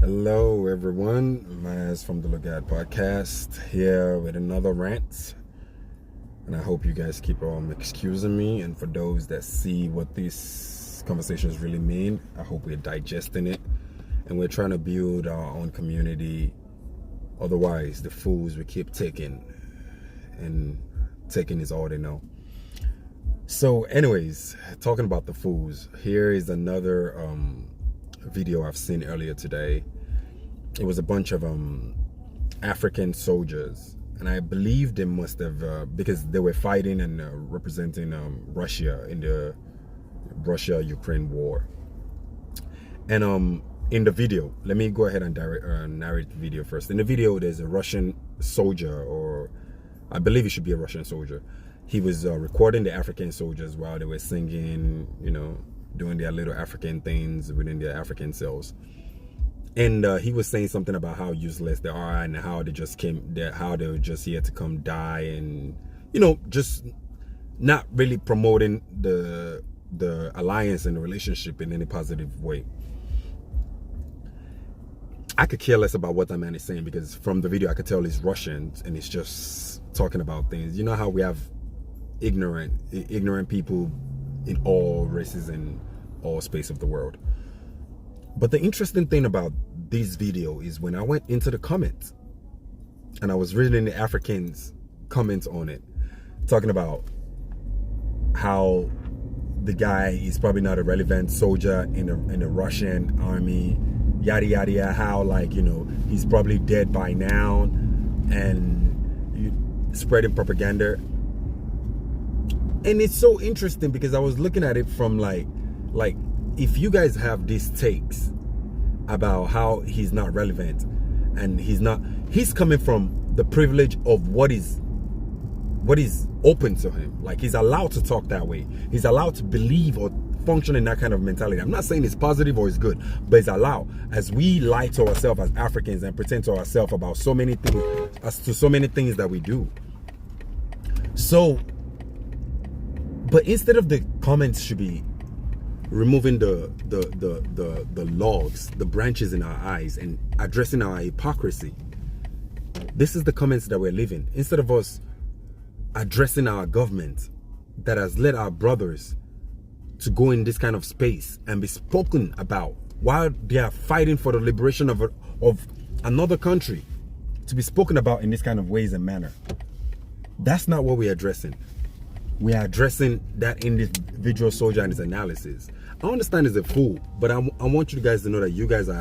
Hello, everyone. Maz from the Lugard Podcast here with another rant. And I hope you guys keep excusing me. And for those that see what these conversations really mean, I hope we're digesting it. And we're trying to build our own community. Otherwise, the fools will keep taking. And taking is all they know. So anyways, talking about the fools, here is another video I've seen earlier today. It was a bunch of African soldiers, and I believe they must have because they were fighting and representing Russia in the Russia-Ukraine war. And in the video, let me go ahead and narrate the video first. In the video, there's a Russian soldier, or I believe it should be a Russian soldier. He was recording the African soldiers while they were singing, doing their little African things within their African selves. And he was saying something about how useless they are and how they were just here to come die, and just not really promoting the alliance and the relationship in any positive way. I could care less about what that man is saying, because from the video I could tell he's Russian and he's just talking about things. You know how we have ignorant people in all races and all space of the world. But the interesting thing about this video is when I went into the comments and I was reading the Africans' comments on it, talking about how the guy is probably not a relevant soldier in the Russian army, yada yada yada, how he's probably dead by now, and spreading propaganda. And it's so interesting because I was looking at it from like if you guys have these takes about how he's not relevant and he's coming from the privilege of what is open to him. Like, he's allowed to talk that way. He's allowed to believe or function in that kind of mentality. I'm not saying it's positive or it's good, but it's allowed. As we lie to ourselves as Africans and pretend to ourselves about so many things that we do. So, but instead of the comments should be removing the logs, the branches in our eyes, and addressing our hypocrisy, this is the comments that we're leaving. Instead of us addressing our government that has led our brothers to go in this kind of space and be spoken about while they are fighting for the liberation of another country, to be spoken about in this kind of ways and manner. That's not what we're addressing. We are addressing that individual soldier and his analysis. I understand he's a fool, but I want you guys to know that you guys are